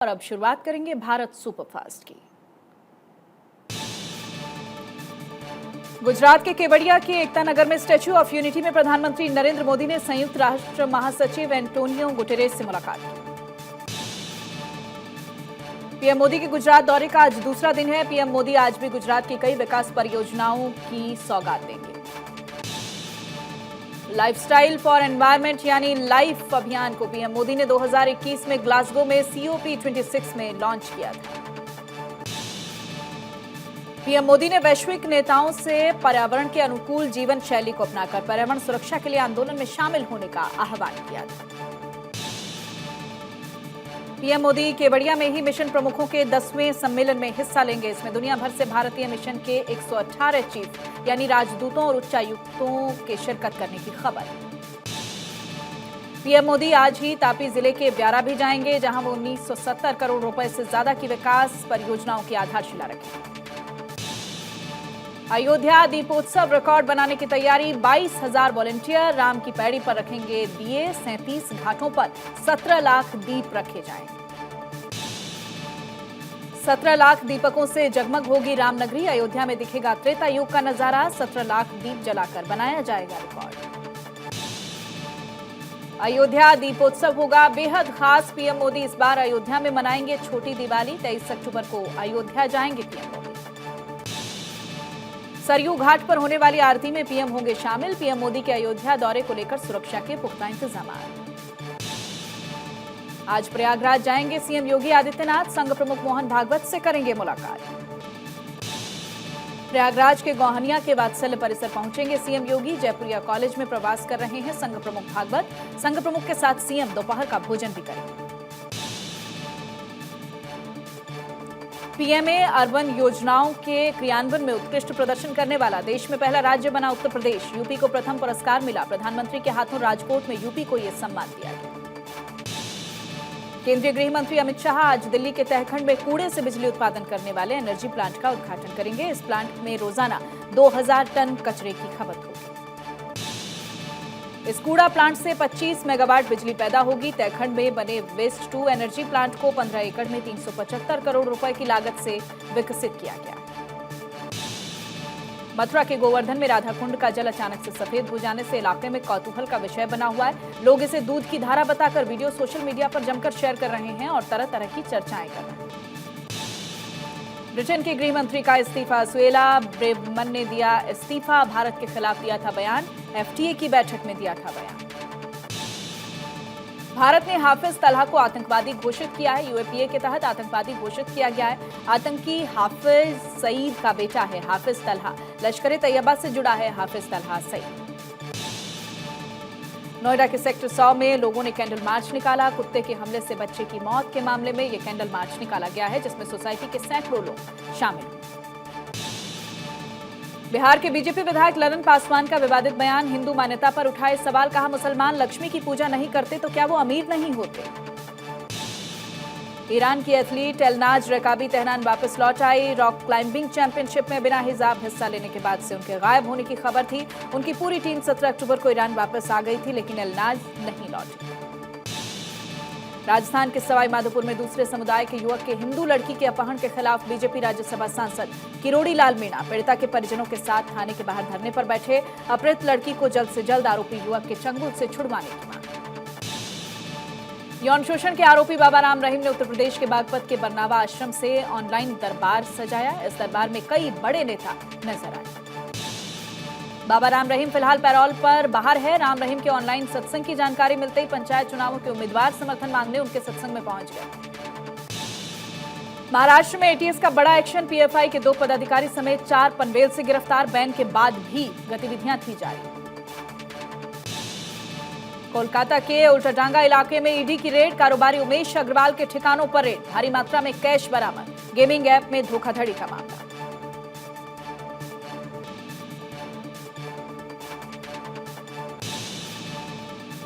और अब शुरुआत करेंगे भारत सुपरफास्ट की। गुजरात के केवड़िया के एकता नगर में स्टैच्यू ऑफ यूनिटी में प्रधानमंत्री नरेंद्र मोदी ने संयुक्त राष्ट्र महासचिव एंटोनियो गुटेरेस से मुलाकात की। पीएम मोदी के गुजरात दौरे का आज दूसरा दिन है। पीएम मोदी आज भी गुजरात की कई विकास परियोजनाओं की सौगात देंगे। लाइफस्टाइल फॉर एनवायरनमेंट यानी लाइफ अभियान को पीएम मोदी ने 2021 में ग्लासगो में COP26 में लॉन्च किया था। पीएम मोदी ने वैश्विक नेताओं से पर्यावरण के अनुकूल जीवन शैली को अपनाकर पर्यावरण सुरक्षा के लिए आंदोलन में शामिल होने का आह्वान किया था। पीएम मोदी केवड़िया में ही मिशन प्रमुखों के 10वें सम्मेलन में हिस्सा लेंगे। इसमें दुनिया भर से भारतीय मिशन के 118 चीफ यानी राजदूतों और उच्चायुक्तों के शिरकत करने की खबर। पीएम मोदी आज ही तापी जिले के ब्यारा भी जाएंगे, जहां वो 1970 करोड़ रुपए से ज्यादा की विकास परियोजनाओं की आधारशिला रखेंगे। अयोध्या दीपोत्सव रिकॉर्ड बनाने की तैयारी। 22,000 वॉलंटियर राम की पैड़ी पर रखेंगे दिए। 37 घाटों पर 17 लाख दीप रखे जाएंगे। 17 लाख दीपकों से जगमग होगी रामनगरी। अयोध्या में दिखेगा त्रेता युग का नजारा। 17 लाख दीप जलाकर बनाया जाएगा रिकॉर्ड। अयोध्या दीपोत्सव होगा बेहद खास। पीएम मोदी इस बार अयोध्या में मनाएंगे छोटी दिवाली। 23 अक्टूबर को अयोध्या जाएंगे पीएम मोदी। सरयू घाट पर होने वाली आरती में पीएम होंगे शामिल। पीएम मोदी के अयोध्या दौरे को लेकर सुरक्षा के पुख्ता इंतजाम। आज प्रयागराज जाएंगे सीएम योगी आदित्यनाथ। संघ प्रमुख मोहन भागवत से करेंगे मुलाकात। प्रयागराज के गौहनिया के वात्सल्य परिसर पहुंचेंगे सीएम योगी। जयपुरिया कॉलेज में प्रवास कर रहे हैं संघ प्रमुख भागवत। संघ प्रमुख के साथ सीएम दोपहर का भोजन भी करेंगे। पीएमए अर्बन योजनाओं के क्रियान्वयन में उत्कृष्ट प्रदर्शन करने वाला देश में पहला राज्य बना उत्तर प्रदेश। यूपी को प्रथम पुरस्कार मिला। प्रधानमंत्री के हाथों राजकोट में यूपी को यह सम्मान दिया गया। केंद्रीय गृह मंत्री अमित शाह आज दिल्ली के तहखंड में कूड़े से बिजली उत्पादन करने वाले एनर्जी प्लांट का उद्घाटन करेंगे। इस प्लांट में रोजाना 2000 टन कचरे की खपत होगी। इस कूड़ा प्लांट से 25 मेगावाट बिजली पैदा होगी। तहखंड में बने वेस्ट टू एनर्जी प्लांट को 15 एकड़ में 375 करोड़ रुपए की लागत से विकसित किया गया। मथुरा के गोवर्धन में राधा कुंड का जल अचानक से सफेद हो जाने से इलाके में कौतूहल का विषय बना हुआ है। लोग इसे दूध की धारा बताकर वीडियो सोशल मीडिया पर जमकर शेयर कर रहे हैं और तरह तरह की चर्चाएं कर रहे हैं। ब्रिटेन के गृह मंत्री का इस्तीफा। सुएला ब्रेवमन ने दिया इस्तीफा। भारत के खिलाफ दिया था बयान। FTA की बैठक में दिया था बयान। भारत ने हाफिज तलहा को आतंकवादी घोषित किया है। UAPA के तहत आतंकवादी घोषित किया गया है। आतंकी हाफिज सईद का बेटा है हाफिज तलहा। लश्कर ए तैयबा से जुड़ा है हाफिज तलहा सईद। नोएडा के सेक्टर 100 में लोगों ने कैंडल मार्च निकाला। कुत्ते के हमले से बच्चे की मौत के मामले में यह कैंडल मार्च निकाला गया है, जिसमें सोसाइटी के सैकड़ों लोग शामिल हुए। बिहार के बीजेपी विधायक ललन पासवान का विवादित बयान। हिंदू मान्यता पर उठाए सवाल। कहा, मुसलमान लक्ष्मी की पूजा नहीं करते तो क्या वो अमीर नहीं होते। ईरान की एथलीट एलनाज रकाबी तेहरान वापस लौट आई। रॉक क्लाइंबिंग चैंपियनशिप में बिना हिजाब हिस्सा लेने के बाद से उनके गायब होने की खबर थी। उनकी पूरी टीम 17 अक्टूबर को ईरान वापस आ गई थी, लेकिन एलनाज नहीं लौटी। राजस्थान के सवाई माधोपुर में दूसरे समुदाय के युवक के हिंदू लड़की के अपहरण के खिलाफ बीजेपी राज्यसभा सांसद किरोड़ी लाल मीणा पीड़िता के परिजनों के साथ थाने के बाहर धरने पर बैठे। अपहृत लड़की को जल्द से जल्द आरोपी युवक के चंगुल से छुड़वाने की मांग। यौन शोषण के आरोपी बाबा राम रहीम ने उत्तर प्रदेश के बागपत के बरनावा आश्रम से ऑनलाइन दरबार सजाया। इस दरबार में कई बड़े नेता नजर आए। बाबा राम रहीम फिलहाल पैरोल पर बाहर है। राम रहीम के ऑनलाइन सत्संग की जानकारी मिलते ही पंचायत चुनावों के उम्मीदवार समर्थन मांगने उनके सत्संग में पहुंच गए। महाराष्ट्र में ATS का बड़ा एक्शन। PFI के 2 पदाधिकारी समेत 4 पनवेल से गिरफ्तार। बैन के बाद भी गतिविधियां थी जारी। कोलकाता के उल्टाडांगा इलाके में ईडी की रेड। कारोबारी उमेश अग्रवाल के ठिकानों पर रेड। भारी मात्रा में कैश बरामद। गेमिंग ऐप में धोखाधड़ी का मामला।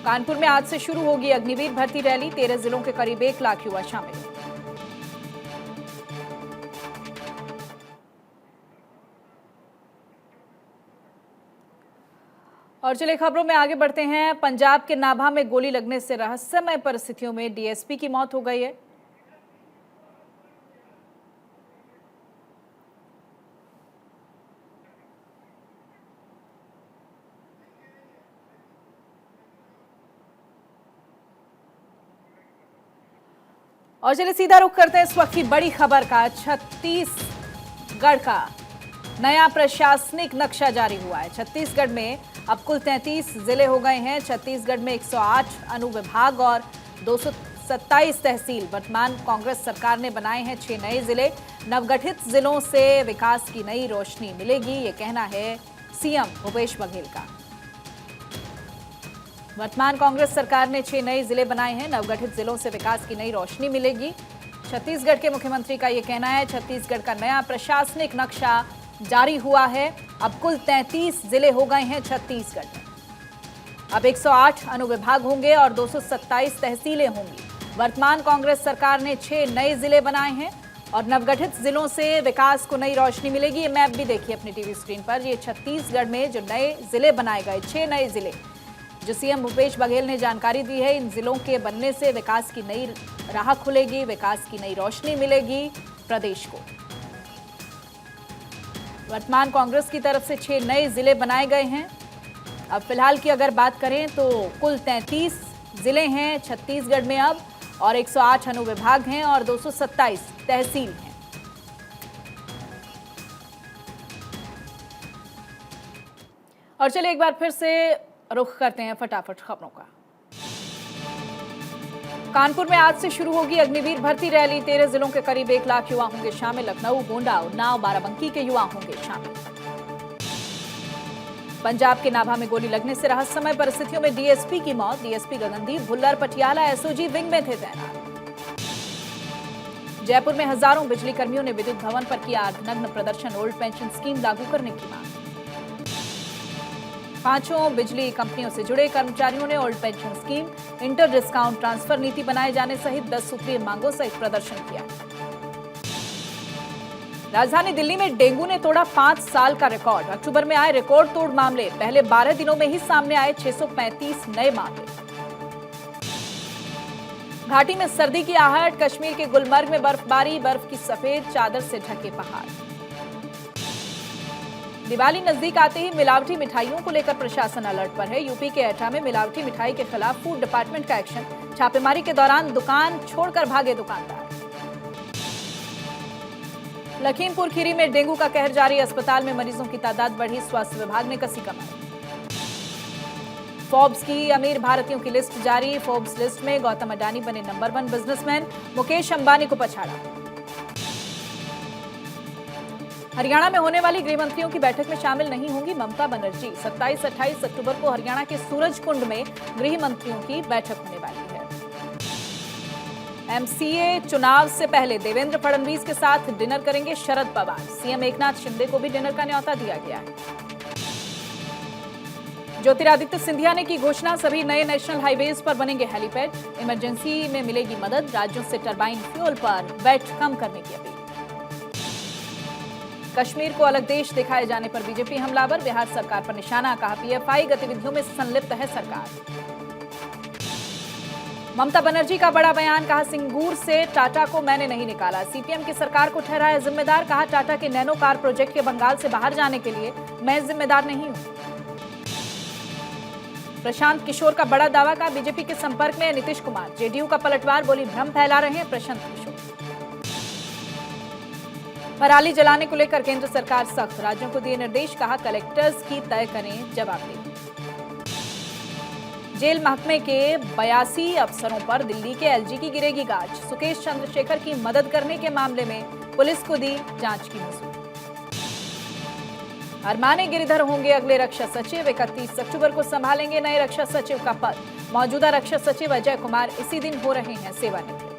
कानपुर में आज से शुरू होगी अग्निवीर भर्ती रैली। 13 जिलों के करीब 1 लाख युवा शामिल। और चलिए खबरों में आगे बढ़ते हैं। पंजाब के नाभा में गोली लगने से रहस्यमय परिस्थितियों में DSP की मौत हो गई है। और चलिए सीधा रुख करते हैं इस वक्त की बड़ी खबर का। छत्तीसगढ़ का नया प्रशासनिक नक्शा जारी हुआ है। छत्तीसगढ़ में अब कुल 33 जिले हो गए हैं। छत्तीसगढ़ में 108 अनुविभाग और 227 तहसील। वर्तमान कांग्रेस सरकार ने बनाए हैं 6 नए जिले। नवगठित जिलों से विकास की नई रोशनी मिलेगी, ये कहना है सीएम भूपेश बघेल का। वर्तमान कांग्रेस सरकार ने 6 नए जिले बनाए हैं। नवगठित जिलों से विकास की नई रोशनी मिलेगी, छत्तीसगढ़ के मुख्यमंत्री का यह कहना है। छत्तीसगढ़ का नया प्रशासनिक नक्शा जारी हुआ है। अब कुल 33 जिले हो गए हैं छत्तीसगढ़ में। अब 108 अनुविभाग होंगे और 227 तहसीलें होंगी। वर्तमान कांग्रेस सरकार ने 6 नए जिले बनाए हैं और नवगठित जिलों से विकास को नई रोशनी मिलेगी। ये मैप भी देखिए अपनी टीवी स्क्रीन पर। ये छत्तीसगढ़ में जो नए जिले बनाए गए, 6 नए जिले जो सीएम भूपेश बघेल ने जानकारी दी है। इन जिलों के बनने से विकास की नई राह खुलेगी, विकास की नई रोशनी मिलेगी प्रदेश को। वर्तमान कांग्रेस की तरफ से 6 नए जिले बनाए गए हैं। अब फिलहाल की अगर बात करें तो कुल 33 जिले हैं छत्तीसगढ़ में अब, और 108 अनुविभाग हैं और 227 तहसील हैं। और चलिए एक बार फिर से रुख करते हैं फटाफट खबरों का। कानपुर में आज से शुरू होगी अग्निवीर भर्ती रैली। 13 जिलों के करीब 1 लाख युवा होंगे शामिल। लखनऊ, गोंडा, उन्नाव, बाराबंकी के युवा होंगे शामिल। पंजाब के नाभा में गोली लगने से रहस्यमय परिस्थितियों में डीएसपी की मौत। DSP Gagandeep Bhullar Patiala SOG wing में थे तैनात। जयपुर में हजारों बिजली कर्मियों ने विद्युत भवन पर किया अर्धनग्न प्रदर्शन। ओल्ड पेंशन स्कीम लागू करने की मांग। 5 बिजली कंपनियों से जुड़े कर्मचारियों ने old pension scheme, inter discount transfer नीति बनाए जाने सहित 10 सूत्रीय मांगों सहित प्रदर्शन किया। राजधानी दिल्ली में डेंगू ने तोड़ा 5 साल का रिकॉर्ड। अक्टूबर में आए रिकॉर्ड तोड़ मामले। पहले 12 दिनों में ही सामने आए 635 नए मामले। घाटी में सर्दी की आहट। कश्मीर के गुलमर्ग में बर्फबारी। बर्फ की सफेद चादर से ढके पहाड़। दिवाली नजदीक आते ही मिलावटी मिठाइयों को लेकर प्रशासन अलर्ट पर है। यूपी के एटा में मिलावटी मिठाई के खिलाफ फूड डिपार्टमेंट का एक्शन। छापेमारी के दौरान दुकान छोड़कर भागे दुकानदार। लखीमपुर खीरी में डेंगू का कहर जारी। अस्पताल में मरीजों की तादाद बढ़ी। स्वास्थ्य विभाग ने कसी कमर। फोर्ब्स की अमीर भारतीयों की लिस्ट जारी। फोर्ब्स लिस्ट में गौतम अडानी बने नंबर 1 बिजनेसमैन। मुकेश अंबानी को पछाड़ा। हरियाणा में होने वाली गृह मंत्रियों की बैठक में शामिल नहीं होंगी ममता बनर्जी। 27-28 अक्टूबर को हरियाणा के सूरजकुंड में गृह मंत्रियों की बैठक होने वाली है। एमसीए चुनाव से पहले देवेंद्र फडणवीस के साथ डिनर करेंगे शरद पवार। सीएम एकनाथ शिंदे को भी डिनर का न्योता दिया गया है। ज्योतिरादित्य सिंधिया ने की घोषणा। सभी नए नेशनल हाईवेज पर बनेंगे हेलीपैड। इमरजेंसी में मिलेगी मदद। राज्यों से टरबाइन फ्यूल पर वैट कम करने की अपील। कश्मीर को अलग देश दिखाए जाने पर बीजेपी हमलावर। बिहार सरकार पर निशाना। कहा पीएफआई गतिविधियों में संलिप्त है सरकार। ममता बनर्जी का बड़ा बयान। कहा सिंगूर से टाटा को मैंने नहीं निकाला। सीपीएम की सरकार को ठहराया जिम्मेदार। कहा टाटा के नैनो कार प्रोजेक्ट के बंगाल से बाहर जाने के लिए मैं जिम्मेदार नहीं हूं। प्रशांत किशोर का बड़ा दावा। कहा बीजेपी के संपर्क में नीतीश कुमार। जेडीयू का पलटवार। बोली भ्रम फैला रहे हैं प्रशांत किशोर। पराली जलाने को लेकर केंद्र सरकार सख्त। राज्यों को दिए निर्देश। कहा कलेक्टर्स की तय करें जवाबदेही। जेल महकमे के 82 अफसरों पर दिल्ली के एलजी की गिरेगी गाज। सुकेश चंद्रशेखर की मदद करने के मामले में पुलिस को दी जांच की मंजूरी। अरमाने गिरिधर होंगे अगले रक्षा सचिव। 31 अक्टूबर को संभालेंगे नए रक्षा सचिव का पद। मौजूदा रक्षा सचिव अजय कुमार इसी दिन हो रहे हैं सेवानिवृत्त।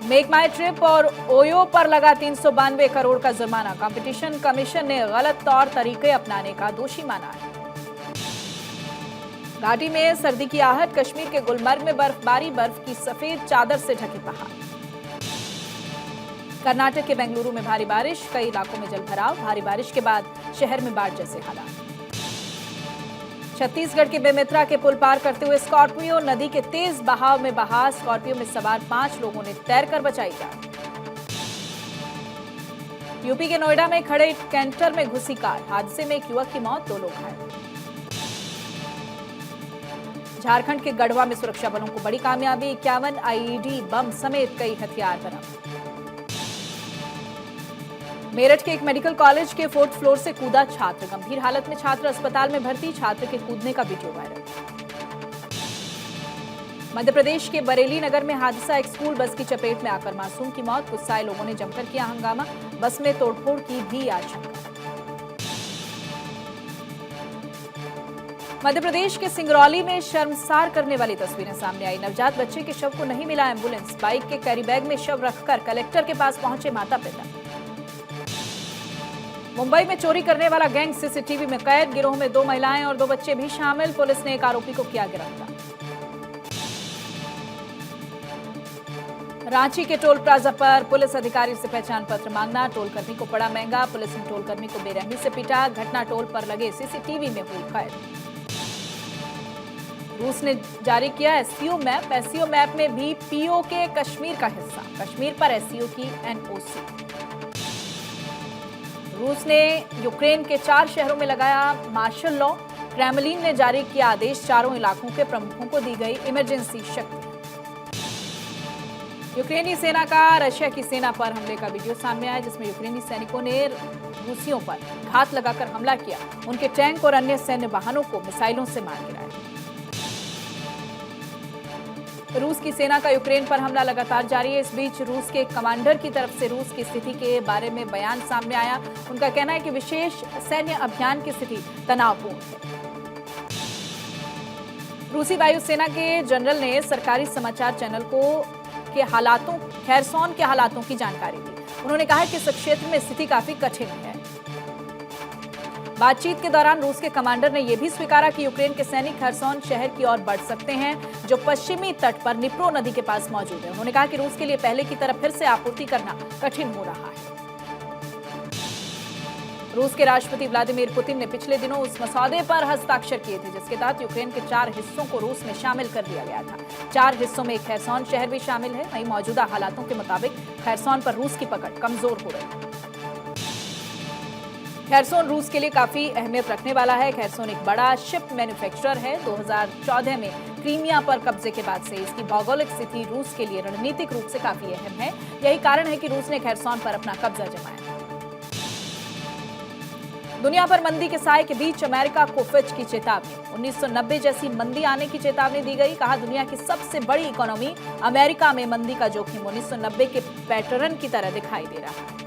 मेक माई ट्रिप और ओयो पर लगा 392 करोड़ का जुर्माना। कंपटीशन कमीशन ने गलत तौर तरीके अपनाने का दोषी माना है। घाटी में सर्दी की आहट। कश्मीर के गुलमर्ग में बर्फबारी। बर्फ की सफेद चादर से ढके पहाड़। कर्नाटक के बेंगलुरु में भारी बारिश। कई इलाकों में जलभराव। भारी बारिश के बाद शहर में बाढ़ जैसे हालात। छत्तीसगढ़ के बेमेतरा के पुल पार करते हुए स्कॉर्पियो नदी के तेज बहाव में बहा। स्कॉर्पियो में सवार 5 लोगों ने तैरकर बचाई जान। यूपी के नोएडा में खड़े कैंटर में घुसी कार। हादसे में एक युवक की मौत, 2 लोग घायल। झारखंड के गढ़वा में सुरक्षा बलों को बड़ी कामयाबी, 51 आईईडी बम समेत कई हथियार बरामद। मेरठ के एक मेडिकल कॉलेज के 4th फ्लोर से कूदा छात्र, गंभीर हालत में छात्र अस्पताल में भर्ती, छात्र के कूदने का वीडियो वायरल। मध्य प्रदेश के बरेली नगर में हादसा, एक स्कूल बस की चपेट में आकर मासूम की मौत, गुस्साए लोगों ने जमकर किया हंगामा, बस में तोड़फोड़ की भी आशंका। मध्य प्रदेश के सिंगरौली में शर्मसार करने वाली तस्वीरें सामने आई, नवजात बच्चे के शव को नहीं मिला एम्बुलेंस, बाइक के कैरी बैग में शव रखकर कलेक्टर के पास पहुंचे माता पिता। मुंबई में चोरी करने वाला गैंग सीसीटीवी में कैद, गिरोह में 2 महिलाएं और 2 बच्चे भी शामिल, पुलिस ने एक आरोपी को किया गिरफ्तार। रांची के टोल प्लाजा पर पुलिस अधिकारी से पहचान पत्र मांगना, टोल कर्मी को पड़ा महंगा, पुलिस ने टोल कर्मी को बेरहमी से पीटा, घटना टोल पर लगे सीसीटीवी में हुई कैद। रूस ने जारी किया एससीओ मैप, एससीओ मैप में भी पीओके कश्मीर का हिस्सा, कश्मीर पर एससीओ की एनओसी। रूस ने यूक्रेन के 4 शहरों में लगाया मार्शल लॉ, क्रेमलिन ने जारी किया आदेश, चारों इलाकों के प्रमुखों को दी गई इमरजेंसी शक्ति। यूक्रेनी सेना का रशिया की सेना पर हमले का वीडियो सामने आया, जिसमें यूक्रेनी सैनिकों ने रूसियों पर घात लगाकर हमला किया, उनके टैंक और अन्य सैन्य वाहनों को मिसाइलों से मार गिराया। रूस की सेना का यूक्रेन पर हमला लगातार जारी है। इस बीच रूस के कमांडर की तरफ से रूस की स्थिति के बारे में बयान सामने आया। उनका कहना है कि विशेष सैन्य अभियान की स्थिति तनावपूर्ण है। रूसी वायुसेना के जनरल ने सरकारी समाचार चैनल को खैरसौन के हालातों की जानकारी दी। उन्होंने कहा कि इस क्षेत्र में स्थिति काफी कठिन है। बातचीत के दौरान रूस के कमांडर ने यह भी स्वीकारा कि यूक्रेन के सैनिक खैरसौन शहर की ओर बढ़ सकते हैं, जो पश्चिमी तट पर निप्रो नदी के पास मौजूद है। उन्होंने कहा कि रूस के लिए पहले की तरह फिर से आपूर्ति करना कठिन हो रहा है। रूस के राष्ट्रपति व्लादिमीर पुतिन ने पिछले दिनों उस मसौदे पर हस्ताक्षर किए थे, जिसके तहत यूक्रेन के 4 हिस्सों को रूस में शामिल कर दिया गया था। 4 हिस्सों में एक खैरसौन शहर भी शामिल है। वहीं मौजूदा हालातों के मुताबिक खैरसौन पर रूस की पकड़ कमजोर हो रही है। खैरसौन रूस के लिए काफी अहमियत रखने वाला है। खैरसौन एक बड़ा शिप मैन्युफैक्चरर है। 2014 में क्रीमिया पर कब्जे के बाद से इसकी भौगोलिक स्थिति रूस के लिए रणनीतिक रूप से काफी अहम है। यही कारण है कि रूस ने खैरसौन पर अपना कब्जा जमाया। दुनिया भर मंदी के साए के बीच अमेरिका को फिच की चेतावनी, 1990 जैसी मंदी आने की चेतावनी दी गई। कहा दुनिया की सबसे बड़ी इकोनॉमी अमेरिका में मंदी का जोखिम 1990 के पैटर्न की तरह दिखाई दे रहा है।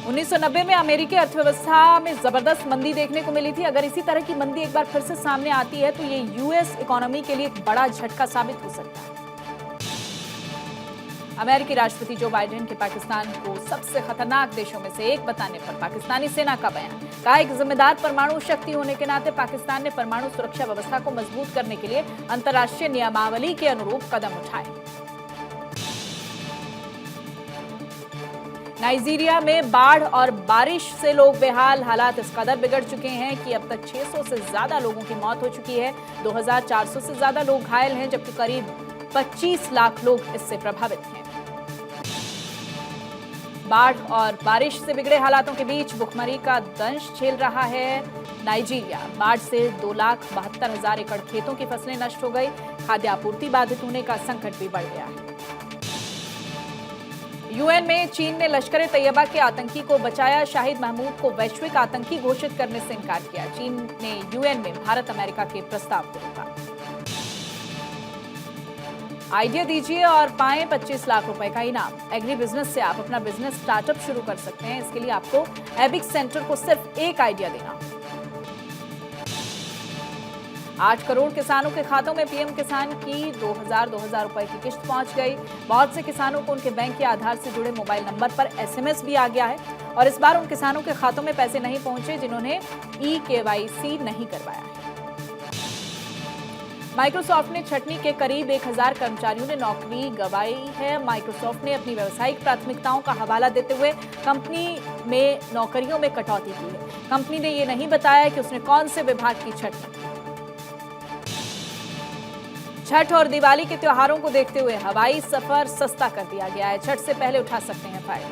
1990 में अमेरिकी अर्थव्यवस्था में जबरदस्त मंदी देखने को मिली थी। अगर इसी तरह की मंदी एक बार फिर से सामने आती है तो ये यूएस इकोनॉमी के लिए एक बड़ा झटका साबित हो सकता है। अमेरिकी राष्ट्रपति जो बाइडेन के पाकिस्तान को सबसे खतरनाक देशों में से एक बताने पर पाकिस्तानी सेना का बयान। कहा एक जिम्मेदार परमाणु शक्ति होने के नाते पाकिस्तान ने परमाणु सुरक्षा व्यवस्था को मजबूत करने के लिए अंतर्राष्ट्रीय नियमावली के अनुरूप कदम उठाए। नाइजीरिया में बाढ़ और बारिश से लोग बेहाल, हालात इस कदर बिगड़ चुके हैं कि अब तक 600 से ज्यादा लोगों की मौत हो चुकी है। 2400 से ज्यादा लोग घायल हैं, जबकि करीब 25 लाख लोग इससे प्रभावित हैं। बाढ़ और बारिश से बिगड़े हालातों के बीच भुखमरी का दंश झेल रहा है नाइजीरिया। बाढ़ से 2,72,000 एकड़ खेतों की फसलें नष्ट हो गई। खाद्य आपूर्ति बाधित होने का संकट भी बढ़ गया है। यूएन में चीन ने लश्कर तैयबा के आतंकी को बचाया। शाहिद महमूद को वैश्विक आतंकी घोषित करने से इनकार किया। चीन ने यूएन में भारत अमेरिका के प्रस्ताव को रोका। आइडिया दीजिए और पाएं 25 लाख रुपए का इनाम। एग्री बिजनेस से आप अपना बिजनेस स्टार्टअप शुरू कर सकते हैं। इसके लिए आपको एबिक सेंटर को सिर्फ एक आइडिया देना। 8 करोड़ किसानों के खातों में पीएम किसान की 2000 रुपए की किश्त पहुंच गई। बहुत से किसानों को उनके बैंक के आधार से जुड़े मोबाइल नंबर पर एसएमएस भी आ गया है और इस बार उन किसानों के खातों में पैसे नहीं पहुंचे जिन्होंने ई-केवाईसी नहीं करवाया है। माइक्रोसॉफ्ट ने छटनी के करीब 1000 कर्मचारियों ने नौकरी गंवाई है। माइक्रोसॉफ्ट ने अपनी व्यावसायिक प्राथमिकताओं का हवाला देते हुए कंपनी में नौकरियों में कटौती की है। कंपनी ने यह नहीं बताया कि उसने कौन से विभाग की छटनी की। छठ और दिवाली के त्योहारों को देखते हुए हवाई सफर सस्ता कर दिया गया है। छठ से पहले उठा सकते हैं फायदा।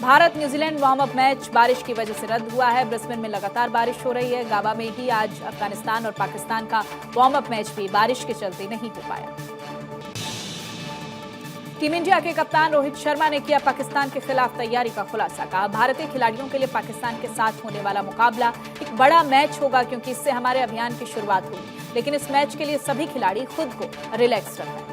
Bharat New Zealand warm up match बारिश की वजह से रद्द हुआ है। ब्रिस्बेन में लगातार बारिश हो रही है। गाबा में ही आज अफगानिस्तान और पाकिस्तान का वार्म अप मैच भी बारिश के चलते नहीं हो पाया। टीम इंडिया के कप्तान रोहित शर्मा ने किया पाकिस्तान के खिलाफ तैयारी का खुलासा। कहा, भारतीय खिलाड़ियों के लिए पाकिस्तान के साथ होने वाला मुकाबला एक बड़ा मैच होगा क्योंकि इससे हमारे अभियान की शुरुआत होगी, लेकिन इस मैच के लिए सभी खिलाड़ी खुद को रिलैक्स रखें।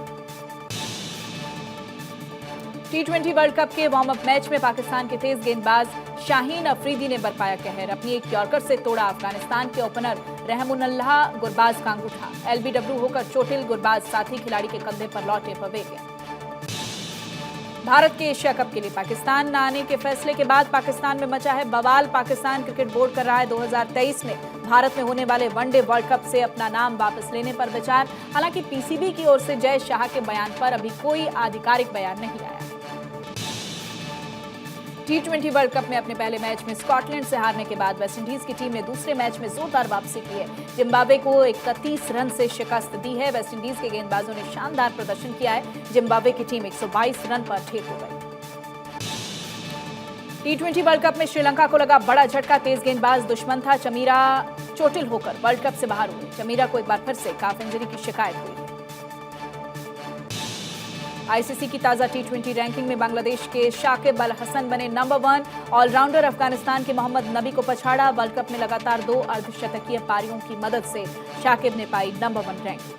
T20 वर्ल्ड कप के वार्म अप मैच में पाकिस्तान के तेज गेंदबाज शाहीन अफरीदी ने बरपाया कहर। अपनी एक यॉर्कर से तोड़ा अफगानिस्तान के ओपनर रहमुल्लाह गुरबाज का अंगूठा। LBW होकर चोटिल गुरबाज साथी खिलाड़ी के कंधे पर लौटे पवेलियन। भारत के एशिया कप के लिए पाकिस्तान न आने के फैसले के बाद पाकिस्तान में मचा है बवाल। पाकिस्तान क्रिकेट बोर्ड कर रहा है 2023 में भारत में होने वाले वनडे वर्ल्ड कप से अपना नाम वापस लेने पर विचार। हालांकि PCB की ओर से जय शाह के बयान पर अभी कोई आधिकारिक बयान नहीं आया। T20 वर्ल्ड कप में अपने पहले मैच में स्कॉटलैंड से हारने के बाद वेस्टइंडीज की टीम ने दूसरे मैच में जोरदार वापसी की है। जिम्बाब्वे को 31 रन से शिकस्त दी है। वेस्टइंडीज के गेंदबाजों ने शानदार प्रदर्शन किया है। जिम्बाब्वे की टीम 122 रन पर ठीक हो गई। T20 वर्ल्ड कप में श्रीलंका को लगा बड़ा झटका। तेज गेंदबाज दुश्मन था चमीरा चोटिल होकर वर्ल्ड कप से बाहर हुए। चमीरा को एक बार फिर से काफ इंजरी की शिकायत हुई। ICC की ताजा T20 रैंकिंग में बांग्लादेश के शाकिब अल हसन बने नंबर 1। ऑलराउंडर अफगानिस्तान के मोहम्मद नबी को पछाड़ा। वर्ल्ड कप में लगातार 2 अर्धशतकीय पारियों की मदद से शाकिब ने पाई number 1 ranking.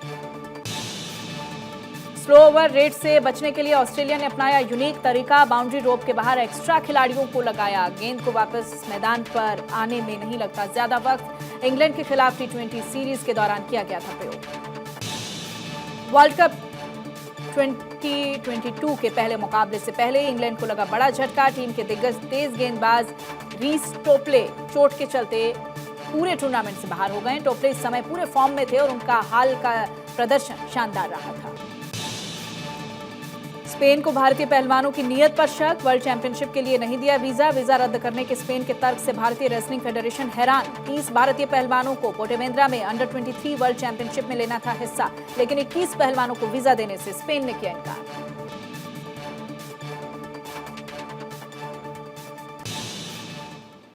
Slow over rate से बचने के लिए ऑस्ट्रेलिया ने अपनाया यूनिक तरीका। बाउंड्री रोप के बाहर एक्स्ट्रा खिलाड़ियों को लगाया। गेंद को वापस मैदान पर आने में नहीं लगता ज्यादा वक्त। इंग्लैंड के खिलाफ T20 सीरीज के दौरान किया गया था प्रयोग। वर्ल्ड कप 2022 के पहले मुकाबले से पहले इंग्लैंड को लगा बड़ा झटका। टीम के दिग्गज तेज गेंदबाज रीस टोपले चोट के चलते पूरे टूर्नामेंट से बाहर हो गए। टोपले इस समय पूरे फॉर्म में थे और उनका हाल का प्रदर्शन शानदार रहा था। स्पेन को भारतीय पहलवानों की नीयत पर शक। वर्ल्ड चैंपियनशिप के लिए नहीं दिया वीजा रद्द करने के स्पेन के तर्क से भारतीय रेसलिंग फेडरेशन हैरान। 30 भारतीय पहलवानों को पोर्टेवेंद्रा में अंडर 23 वर्ल्ड चैंपियनशिप में लेना था हिस्सा, लेकिन 21 पहलवानों को वीजा देने से स्पेन ने किया इनकार।